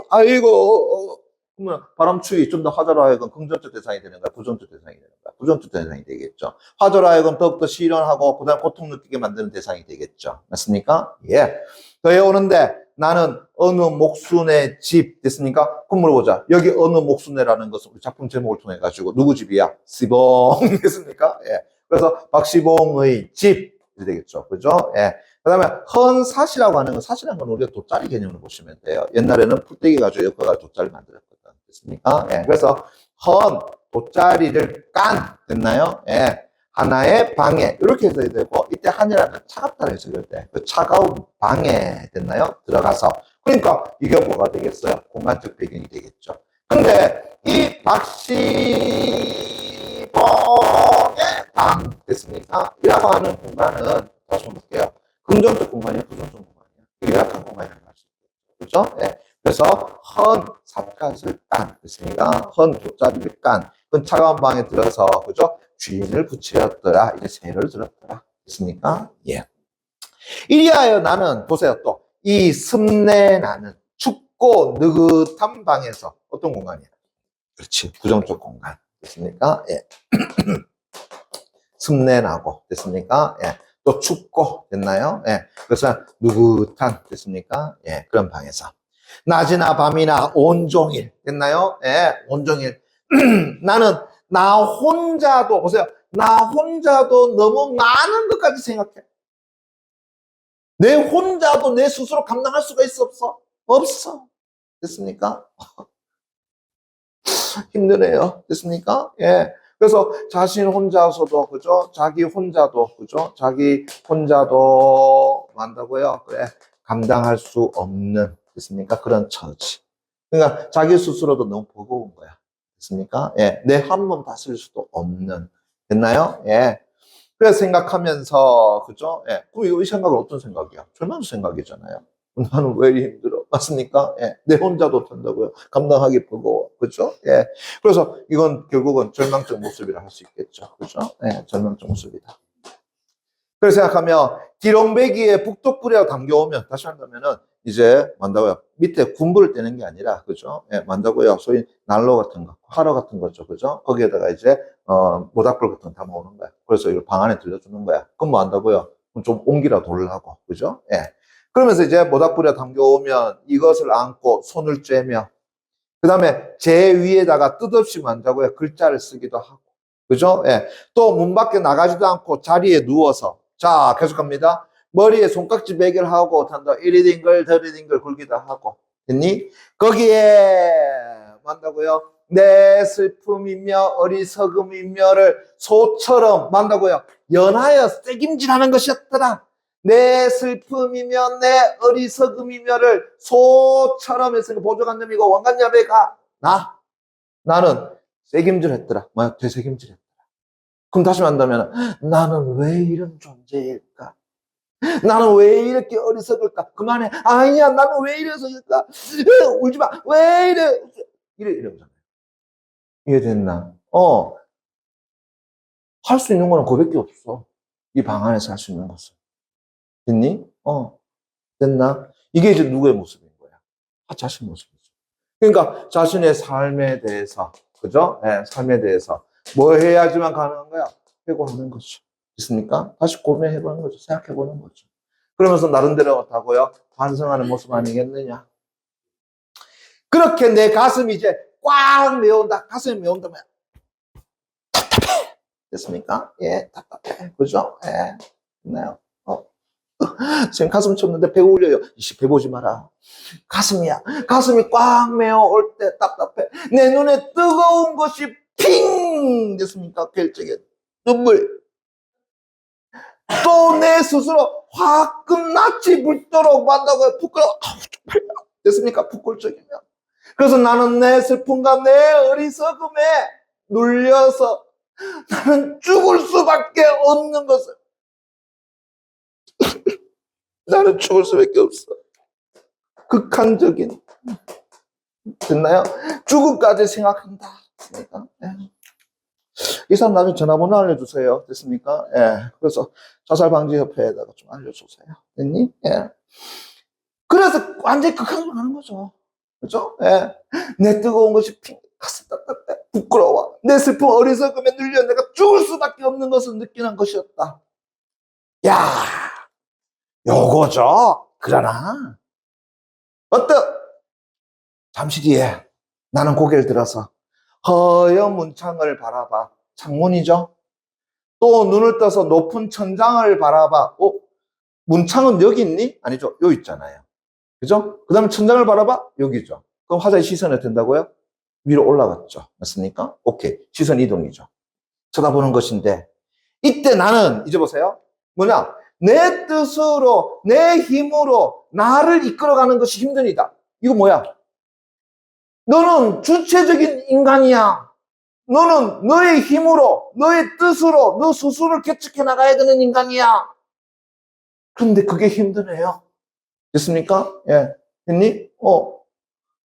아이고, 그러면 바람 추위 좀 더 화자로 하여금 긍정적 대상이 되는 거야? 부정적 대상이 되는 거야? 부정적 대상이 되겠죠. 화자로 하여금 더욱더 실현하고 그다음 고통 느끼게 만드는 대상이 되겠죠. 맞습니까? 예. 더해 오는데 나는 어느 목순의 집 됐습니까? 그럼 물어보자. 여기 어느 목순의라는 것은 우리 작품 제목을 통해 가지고 누구 집이야? 시봉 됐습니까? 예. 그래서 박시봉의 집 되겠죠. 그죠? 예. 그 다음에 헌사시라고 하는 건 사시라는 건 우리가 돗자리 개념으로 보시면 돼요. 옛날에는 풀떼기 가지고 엮어가지고 돗자리 만들었거든. 됐습니까? 예. 그래서 헌, 돗자리를 깐 됐나요? 예. 하나의 방에 이렇게 해서 되고 이때 한이라는 차갑다고 해서 그럴 때 그 차가운 방에 됐나요? 들어가서 그러니까 이게 뭐가 되겠어요? 공간적 배경이 되겠죠. 근데 이 박시봉의 방 됐습니까? 이라고 하는 공간은 다시 한번 볼게요. 긍정적 공간이야, 부정적 공간이야. 열악한 공간이라고 할 수 있죠. 그렇죠? 네. 그래서 헌 삿갓을 깐 됐습니까? 헌 돗자리를 깐. 그건 차가운 방에 들어서 그죠? 주인을 부추렸더라. 이제 세를 들었더라. 됐습니까? 예. 이리하여 나는 보세요 또 이 습내 나는 춥고 느긋한 방에서 어떤 공간이야? 그렇지 부정적 공간 됐습니까? 예. 습내 나고 됐습니까? 예. 또 춥고 됐나요? 예. 그래서 느긋한 됐습니까? 예. 그런 방에서 낮이나 밤이나 온종일 됐나요? 예. 온종일 나는 나 혼자도 보세요. 나 혼자도 너무 많은 것까지 생각해. 내 혼자도 내 스스로 감당할 수가 있어 없어? 없어. 됐습니까? 힘드네요. 됐습니까? 예. 그래서 자신 혼자서도 그죠? 자기 혼자도 그죠? 자기 혼자도 만다고요. 그래. 감당할 수 없는 됐습니까? 그런 처지. 그러니까 자기 스스로도 너무 버거운 거야. 됐습니까? 예. 내 한 몸 다스릴 수도 없는. 됐나요? 예. 그래서 생각하면서, 그죠? 예. 그럼 이 생각은 어떤 생각이야? 절망 생각이잖아요. 나는 왜 이리 힘들어? 맞습니까? 예. 내 혼자도 된다고요. 감당하기 버거워. 그죠? 예. 그래서 이건 결국은 절망적 모습이라 할 수 있겠죠. 그죠? 예. 절망적 모습이다. 그래서 생각하면 기롱배기에 북독불이라고 담겨오면 다시 한다면은 이제 만다고요. 밑에 군부를 떼는 게 아니라 그죠? 예, 만다고요. 소위 난로 같은 거, 화로 같은 거죠. 그죠? 거기에다가 이제 모닥불 같은 거 담아오는 거야. 그래서 이걸 방 안에 들려주는 거야. 그럼 뭐 한다고요? 그럼 좀 옹기라 돌라고. 그죠? 예. 그러면서 이제 모닥불에 담겨오면 이것을 안고 손을 쬐며 그 다음에 제 위에다가 뜻없이 만다고요. 글자를 쓰기도 하고. 그죠? 예. 또 문 밖에 나가지도 않고 자리에 누워서 자, 계속합니다. 머리에 손깍지 베개를 하고 탄다. 이리 딩글 저리 딩글 굴기도 하고. 됐니? 거기에 만다고요. 내 슬픔이며 어리석음이며를 소처럼 만다고요. 연하여 새김질하는 것이었더라. 내 슬픔이며 내 어리석음이며를 소처럼 했으니까 보조관념이고 원관념이가 나는 새김질 했더라. 뭐야? 되새김질 했더라. 그럼 다시 말한다면 나는 왜 이런 존재일까? 나는 왜 이렇게 어리석을까? 그만해. 아니야, 나는 왜 이래서일까? 울지 마. 왜 이래? 이러잖아요. 이해됐나? 할 수 있는 거는 그밖에 없어. 이 방 안에서 할 수 있는 것은. 됐니? 됐나? 이게 이제 누구의 모습인 거야? 자신 모습이죠. 그러니까 자신의 삶에 대해서, 그죠? 예, 삶에 대해서 뭐 해야지만 가능한 거야? 회고하는 거죠. 있습니까? 다시 고민해보는 거죠. 생각해보는 거죠. 그러면서 나름대로 어다고요? 반성하는 모습 아니겠느냐? 그렇게 내 가슴이 이제 꽉 메운다. 가슴이 메운다면 답답해. 됐습니까? 예, 답답해. 그죠? 예. 됐나요? 지금 가슴 쳤는데 배 울려요. 이씨, 배 보지 마라. 가슴이야. 가슴이 꽉 메어올 때 답답해. 내 눈에 뜨거운 것이 핑! 됐습니까? 결정에 눈물. 또 내 스스로 화끈 낯이 불도록 만다고요. 부끄러워. 됐습니까? 부끄러워지면. 그래서 나는 내 슬픔과 내 어리석음에 눌려서 나는 죽을 수밖에 없는 것을. 나는 죽을 수밖에 없어. 극한적인. 됐나요? 죽음까지 생각한다. 됐습니까? 네. 이 사람 나중에 전화번호 알려주세요. 됐습니까? 예. 그래서 자살방지협회에다가 좀 알려주세요. 됐니? 예. 그래서 완전히 극한적으로 가는 거죠. 그죠? 예. 내 뜨거운 것이 가슴 답답해. 부끄러워. 내 슬픔 어리석음에 눌려 내가 죽을 수밖에 없는 것을 느끼는 것이었다. 야, 요거죠. 그러나 잠시 뒤에 나는 고개를 들어서 허연 문창을 바라봐. 창문이죠. 또 눈을 떠서 높은 천장을 바라봐. 문창은 여기 있니? 아니죠. 여기 있잖아요. 그죠? 그 다음에 천장을 바라봐. 여기죠. 그럼 화자의 시선이 어떻게 된다고요? 위로 올라갔죠. 맞습니까? 오케이. 시선 이동이죠. 쳐다보는 것인데 이때 나는 이제 보세요. 뭐냐? 내 뜻으로 내 힘으로 나를 이끌어가는 것이 힘드니다. 이거 뭐야? 너는 주체적인 인간이야. 너는 너의 힘으로 너의 뜻으로 너 스스로를 개척해 나가야 되는 인간이야. 그런데 그게 힘드네요. 됐습니까? 예. 됐니?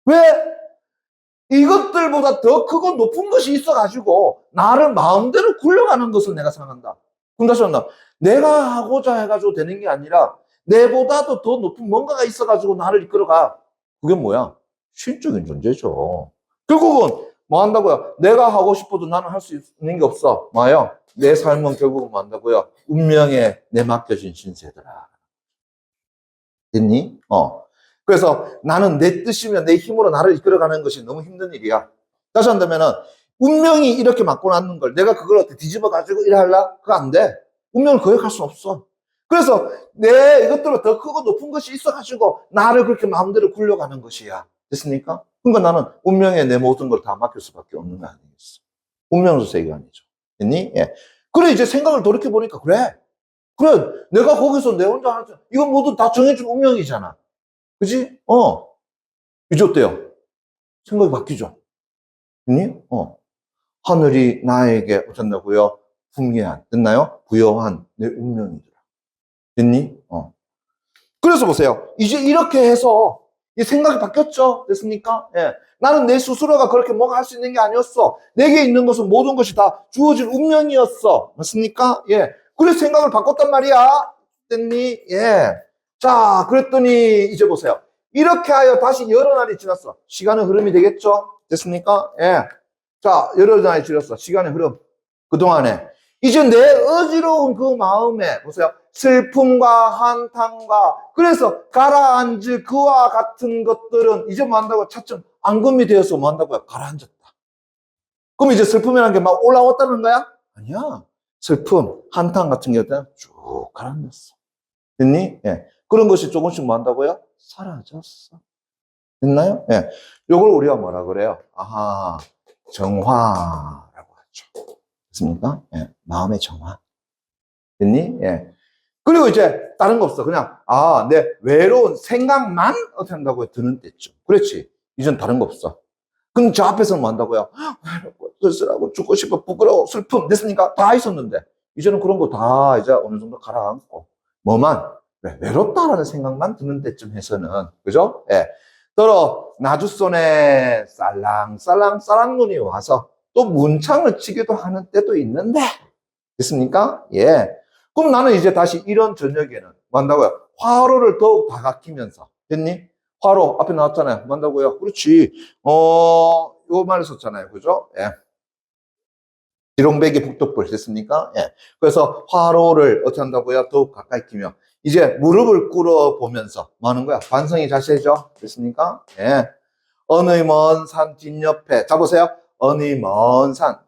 왜 이것들보다 더 크고 높은 것이 있어가지고 나를 마음대로 굴려가는 것을 내가 생각한다. 그럼 다시 한다. 내가 하고자 해가지고 되는 게 아니라 내보다도 더 높은 뭔가가 있어가지고 나를 이끌어가. 그게 뭐야? 신적인 존재죠. 결국은 뭐 한다고요? 내가 하고 싶어도 나는 할 수 있는 게 없어. 뭐요? 내 삶은 결국은 뭐 한다고요? 운명에 내 맡겨진 신세더라. 됐니? 그래서 나는 내 뜻이면 내 힘으로 나를 이끌어가는 것이 너무 힘든 일이야. 다시 한다면은 운명이 이렇게 맡겨놨는 걸 내가 그걸 어떻게 뒤집어가지고 이래 할라? 그거 안 돼. 운명을 거역할 수 없어. 그래서 내 이것들보다 더 크고 높은 것이 있어가지고 나를 그렇게 마음대로 굴려가는 것이야. 됐습니까? 그러니까 나는 운명에 내 모든 걸 다 맡길 수밖에 없는 거 아니겠어. 운명으로 세계관이죠. 됐니? 예. 그래, 이제 생각을 돌이켜보니까 그래, 내가 거기서 내 혼자 하는, 이건 모두 다 정해준 운명이잖아. 그지? 이제 어때요? 생각이 바뀌죠? 됐니? 하늘이 나에게 어쩐다고요? 풍요한, 됐나요? 부여한 내 운명이더라. 됐니? 그래서 보세요. 이제 이렇게 해서 이 생각이 바뀌었죠? 됐습니까? 예. 나는 내 스스로가 그렇게 뭔가 할 수 있는 게 아니었어. 내게 있는 것은 모든 것이 다 주어진 운명이었어. 맞습니까? 예. 그래서 생각을 바꿨단 말이야. 됐니? 예. 자, 그랬더니 이제 보세요. 이렇게 하여 다시 여러 날이 지났어. 시간의 흐름이 되겠죠? 됐습니까? 예. 자, 여러 날이 지났어. 시간의 흐름. 그동안에. 이제 내 어지러운 그 마음에, 보세요. 슬픔과 한탄과, 그래서 가라앉을 그와 같은 것들은 이제 뭐 한다고 차츰 앙금이 되어서 뭐 한다고요? 가라앉았다. 그럼 이제 슬픔이라는 게 막 올라왔다는 거야? 아니야. 슬픔, 한탄 같은 게 쭉 가라앉았어. 됐니? 예. 그런 것이 조금씩 뭐 한다고요? 사라졌어. 됐나요? 예. 요걸 우리가 뭐라 그래요? 아하, 정화라고 하죠. 됐습니까? 예. 마음의 정화. 됐니? 예. 그리고 이제 다른 거 없어. 그냥 내 외로운 생각만 어떻게 한다고요? 드는 때쯤. 그렇지. 이젠 다른 거 없어. 근데 저 앞에서는 뭐 한다고요? 외롭고 쓸쓸하고 죽고 싶어 부끄러워 슬픔 됐습니까? 다 있었는데 이제는 그런 거 다 이제 어느 정도 가라앉고 뭐만 외롭다라는 생각만 드는 때쯤 해서는 그죠? 예. 더러 나주손에 쌀랑쌀랑 눈이 와서 또 문창을 치기도 하는 때도 있는데 됐습니까? 예. 그럼 나는 이제 다시 이런 저녁에는 뭐 한다고요? 화로를 더욱 다가키면서 됐니? 화로 앞에 나왔잖아요. 뭔다고요? 그렇지. 요 말을 썼잖아요. 그죠? 예. 지롱배기 북독불 됐습니까? 예. 그래서 화로를 어떻게 한다고요? 더욱 가까이 끼며 이제 무릎을 꿇어 보면서 뭐 하는 거야? 반성이 자세죠? 됐습니까? 예. 어느 먼 산 뒷옆에 자 보세요. 어느 먼 산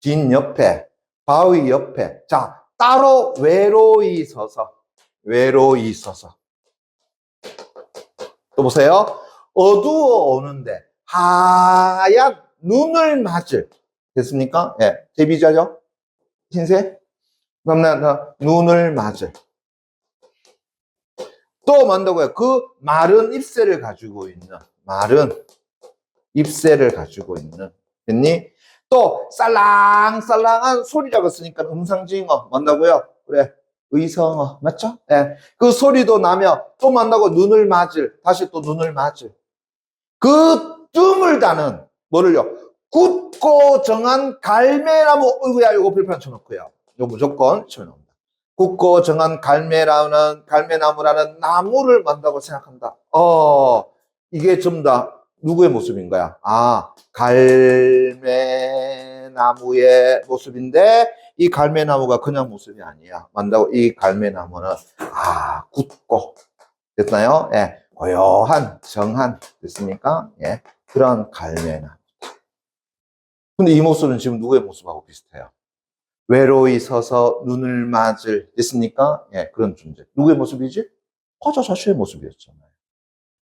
뒷옆에 바위 옆에 자 따로 외로이 서서 또 보세요. 어두워 오는데 하얀 눈을 맞을 됐습니까? 예, 데비자죠? 흰색? 그다음 눈을 맞을 또 뭔다고요? 그 마른 잎새를 가지고 있는 됐니? 또 쌀랑쌀랑한 소리라고 쓰니까 음상징어 뭔다고요? 그래 의성어 맞죠? 예. 그 소리도 나며 또 만나고 눈을 맞을 다시 또 눈을 맞을 그 뜸을 다는 뭐를요? 굳고 정한 갈매나무 어이구야 이거 불판 쳐놓고요. 이거 무조건 쳐놓습니다. 굳고 정한 갈매나무라는 나무를 만다고 생각한다. 이게 좀 다 누구의 모습인 거야? 갈매나무의 모습인데 이 갈매나무가 그냥 모습이 아니야. 만다고 이 갈매나무는 굳고 됐나요? 예, 고요한 정한 됐습니까? 예, 그런 갈매나무. 근데 이 모습은 지금 누구의 모습하고 비슷해요? 외로이 서서 눈을 맞을 됐습니까? 예, 그런 존재. 누구의 모습이지? 화자 자신의 모습이었잖아요.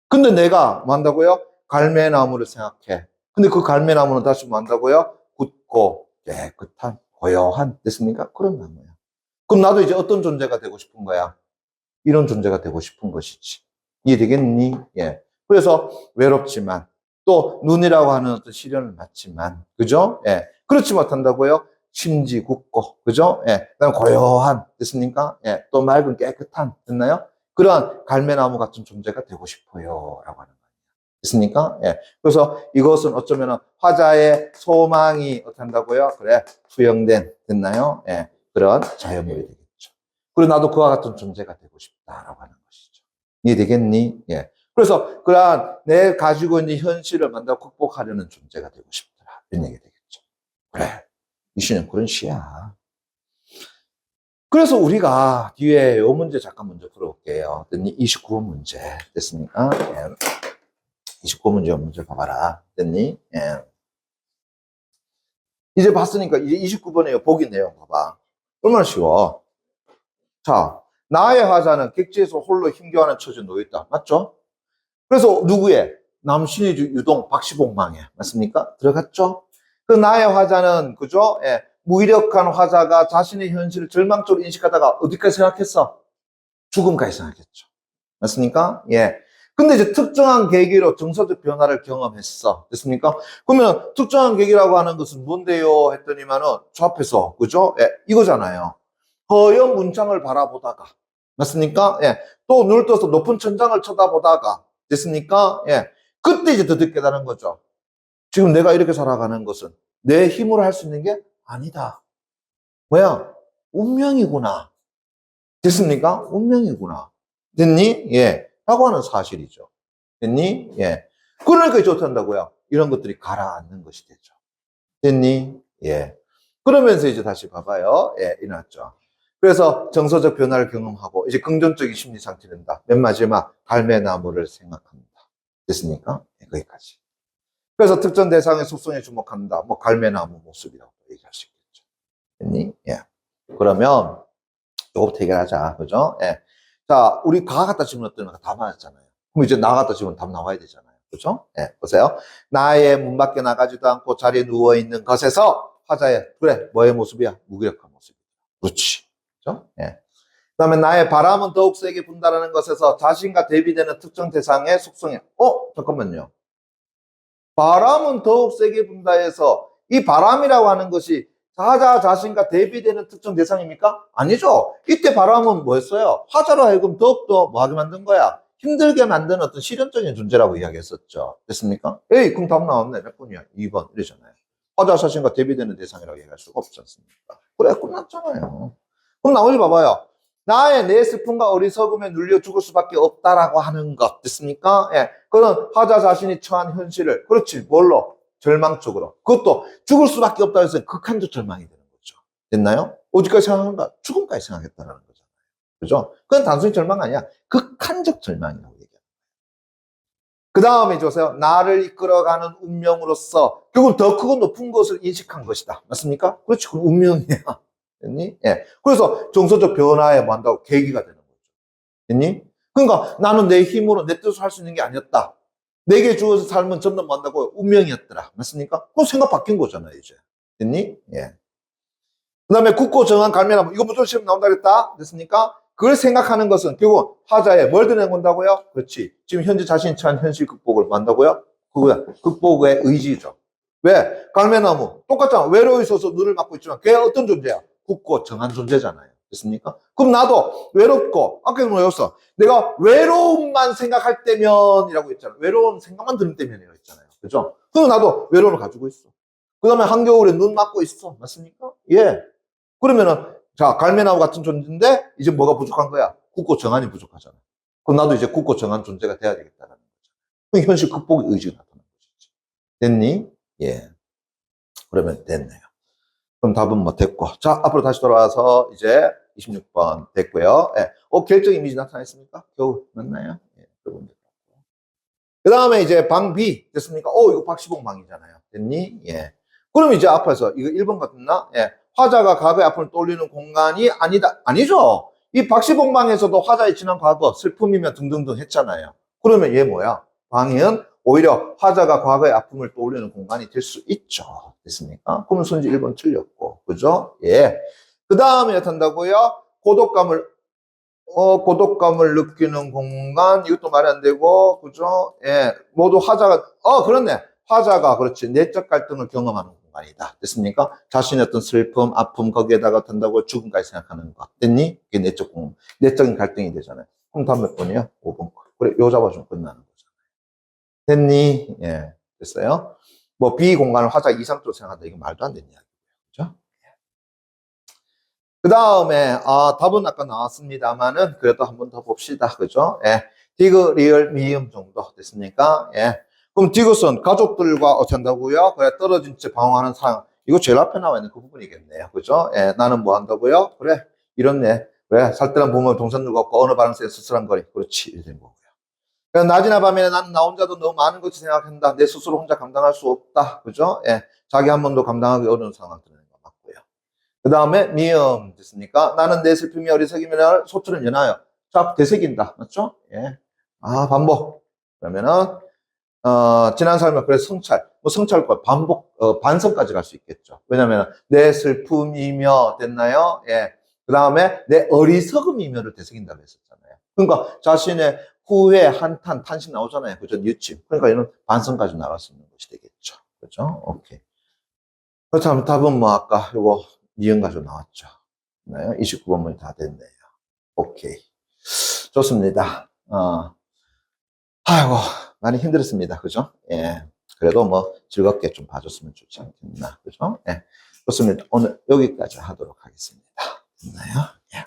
근데 내가 뭐 한다고요? 갈매나무를 생각해. 근데 그 갈매나무는 다시 뭐 한다고요? 굳고 깨끗한 고요한 됐습니까? 그런 나무야. 그럼 나도 이제 어떤 존재가 되고 싶은 거야? 이런 존재가 되고 싶은 것이지. 이해되겠니? 예. 그래서 외롭지만 또 눈이라고 하는 어떤 시련을 맞지만 그죠? 예. 그렇지 못한다고요? 심지 굳고 그죠? 예. 그다음 고요한 됐습니까? 예. 또 맑은 깨끗한 됐나요? 그러한 갈매나무 같은 존재가 되고 싶어요라고 하는 거예요. 됐습니까? 예. 그래서 이것은 어쩌면 화자의 소망이 어떻게 한다고요? 그래 투영된 됐나요? 예. 그런 자연물이 되겠죠. 그리고 나도 그와 같은 존재가 되고 싶다라고 하는 것이죠. 이해되겠니? 예. 그래서 그러한 내 가지고 있는 현실을 만나 극복하려는 존재가 되고 싶더라. 이런 얘기 되겠죠. 그래. 이 시는 그런 시야. 그래서 우리가 뒤에 이 문제 잠깐 먼저 풀어볼게요. 29번 문제 됐습니까? 예. 29문제 문제 봐봐라. 됐니? 예. 이제 봤으니까 이제 29번에 보기 내용 봐봐. 얼마나 쉬워. 자, 나의 화자는 객지에서 홀로 힘겨워하는 처지에 놓여있다. 맞죠? 그래서 누구의? 남신의 유동 박시봉망에. 맞습니까? 들어갔죠? 그 나의 화자는, 그죠? 예. 무기력한 화자가 자신의 현실을 절망적으로 인식하다가 어디까지 생각했어? 죽음까지 생각했죠. 맞습니까? 예. 근데 이제 특정한 계기로 정서적 변화를 경험했어. 됐습니까? 그러면 특정한 계기라고 하는 것은 뭔데요? 했더니만은 저 앞에서, 그죠? 예. 이거잖아요. 허연 문창을 바라보다가. 맞습니까? 예. 또 눈을 떠서 높은 천장을 쳐다보다가. 됐습니까? 예. 그때 이제 더 듣게 되는 거죠. 지금 내가 이렇게 살아가는 것은 내 힘으로 할 수 있는 게 아니다. 뭐야? 운명이구나. 됐습니까? 운명이구나. 됐니? 예. 라고 하는 사실이죠. 됐니? 예. 그러니까 좋단다고요. 이런 것들이 가라앉는 것이 되죠. 됐니? 예. 그러면서 이제 다시 봐봐요. 예, 일어났죠. 그래서 정서적 변화를 경험하고 이제 긍정적인 심리 상태가 된다. 맨 마지막 갈매나무를 생각합니다. 됐습니까? 예, 거기까지. 그래서 특정 대상의 속성에 주목한다. 뭐 갈매나무 모습이라고 얘기할 수 있겠죠. 됐니? 예. 그러면 이거부터 해결하자. 그죠? 예. 자, 우리 가 갖다 집어넣었더니 다 맞았잖아요. 그럼 이제 나 갖다 집으면 답 나와야 되잖아요. 그죠? 예. 보세요. 나의 문 밖에 나가지도 않고 자리에 누워있는 것에서 화자의, 그래, 뭐의 모습이야? 무기력한 모습이야. 그렇지. 그죠? 예. 그 다음에 나의 바람은 더욱 세게 분다라는 것에서 자신과 대비되는 특정 대상의 속성에, 잠깐만요. 바람은 더욱 세게 분다 해서 이 바람이라고 하는 것이 화자 자신과 대비되는 특정 대상입니까? 아니죠. 이때 바람은 뭐였어요? 화자로 하여금 더욱더 뭐하게 만든 거야? 힘들게 만드는 어떤 실현적인 존재라고 이야기했었죠. 됐습니까? 에이, 그럼 답 나왔네. 몇 번이야? 2번. 이러잖아요. 화자 자신과 대비되는 대상이라고 얘기할 수가 없지 않습니까? 그래, 끝났잖아요. 그럼 나머지 봐봐요. 나의 내 슬픔과 어리석음에 눌려 죽을 수밖에 없다라고 하는 것. 됐습니까? 예. 그런 화자 자신이 처한 현실을, 그렇지, 뭘로? 절망 쪽으로. 그것도 죽을 수밖에 없다 해서 극한적 절망이 되는 거죠. 됐나요? 어디까지 생각한가? 죽음까지 생각했다는 거잖아요. 그죠? 그건 단순히 절망 아니야. 극한적 절망이라고 얘기합니다. 그 다음에 보세요. 나를 이끌어가는 운명으로서 결국 더 크고 높은 것을 인식한 것이다. 맞습니까? 그렇지. 그건 운명이야. 됐니? 예. 그래서 정서적 변화에 뭐 한다고 계기가 되는 거죠. 됐니? 그러니까 나는 내 힘으로 내 뜻으로 할 수 있는 게 아니었다. 내게 주어서 삶은 점점 뭐 한다고 운명이었더라. 맞습니까? 그건 생각 바뀐 거잖아요, 이제. 됐니? 예. 그 다음에 굳고 정한 갈매나무. 이거 무조건 시험 나온다 그랬다? 됐습니까? 그걸 생각하는 것은 결국 화자에 뭘 드러낸다고요? 그렇지. 지금 현재 자신이 처한 현실 극복을 만다고요? 그거야. 극복의 의지죠. 왜? 갈매나무. 똑같잖아. 외로워 있어서 눈을 막고 있지만 걔 어떤 존재야? 굳고 정한 존재잖아요. 됐습니까? 그럼 나도 외롭고, 아까도 뭐였어? 내가 외로움만 생각할 때면이라고 했잖아. 외로운 생각만 드는 때면이라고 했잖아요. 그죠? 그럼 나도 외로움을 가지고 있어. 그 다음에 한겨울에 눈 맞고 있어. 맞습니까? 예. 그러면은, 자, 갈매나무 같은 존재인데, 이제 뭐가 부족한 거야? 굳고 정한이 부족하잖아. 그럼 나도 이제 굳고 정한 존재가 돼야 되겠다는 거죠. 그럼 현실 극복의 의지가 나타나는 것이지. 됐니? 예. 그러면 됐네요. 그럼 답은 뭐 됐고. 자, 앞으로 다시 돌아와서 이제 26번 됐고요. 예. 결정 이미지 나타났습니까? 겨우 맞나요? 예. 그 다음에 이제 방 B 됐습니까? 이거 박시봉 방이잖아요. 됐니? 예. 그럼 이제 앞에서 이거 1번 같나? 예. 화자가 과거의 아픔을 떠올리는 공간이 아니다. 아니죠. 이 박시봉 방에서도 화자의 지난 과거, 슬픔이며 등등등 했잖아요. 그러면 얘 뭐야? 방은 오히려 화자가 과거의 아픔을 떠올리는 공간이 될 수 있죠. 됐습니까? 그러면 순지 1번 틀렸고. 그죠? 예. 그 다음에 어떻다고요? 고독감을 느끼는 공간, 이것도 말이 안 되고, 그죠? 예. 모두 화자가, 그렇네. 화자가, 그렇지. 내적 갈등을 경험하는 공간이다. 됐습니까? 자신의 어떤 슬픔, 아픔, 거기에다가 된다고 죽음까지 생각하는 것. 됐니? 이게 내적인 갈등이 되잖아요. 그럼 다음 몇 번이요? 5번. 그래, 요 잡아주면 끝나는 거잖아요. 됐니? 예. 됐어요? 뭐, B 공간을 화자 이상적으로 생각한다. 이거 말도 안 되는 이야기고요. 그죠? 그 다음에, 답은 아까 나왔습니다만은, 그래도 한 번 더 봅시다. 그죠? 예. 디귿, 리을, 미음 정도 됐습니까? 예. 그럼 디귿은 가족들과 어떻게 한다고요? 그래, 떨어진 채 방황하는 상황. 이거 제일 앞에 나와 있는 그 부분이겠네요. 그죠? 예. 나는 뭐 한다고요? 그래, 이렇네. 그래, 살뜰한 부모 동생들과 없고, 어느 바람새에 쓸쓸한 거리. 그렇지. 이렇게 된 거고요. 그래, 낮이나 밤에는 나는 나 혼자도 너무 많은 것을 생각한다. 내 스스로 혼자 감당할 수 없다. 그죠? 예. 자기 한 번도 감당하기 어려운 상황들은 맞고요. 그 다음에 미음 됐습니까? 나는 내 슬픔이 어리석이면 소투는 연하여. 자, 되새긴다. 맞죠? 예. 반복. 그러면은, 지난 삶에, 그래, 성찰. 뭐 성찰과 반복, 반성까지 갈 수 있겠죠. 왜냐면, 내 슬픔이며, 됐나요? 예. 그 다음에, 내 어리석음이며를 되새긴다고 했었잖아요. 그러니까, 자신의 후회, 한탄, 탄식 나오잖아요. 그죠? 유침. 그러니까, 이런 반성까지 나갈 수 있는 것이 되겠죠. 그죠? 오케이. 그렇다면 답은 뭐, 아까 요거, 니은 가지고 나왔죠. 네, 29번문이 다 됐네요. 오케이. 좋습니다. 아이고, 많이 힘들었습니다. 그죠? 예. 그래도 뭐 즐겁게 좀 봐줬으면 좋지 않겠나. 그죠? 예. 좋습니다. 오늘 여기까지 하도록 하겠습니다. 됐나요? 예.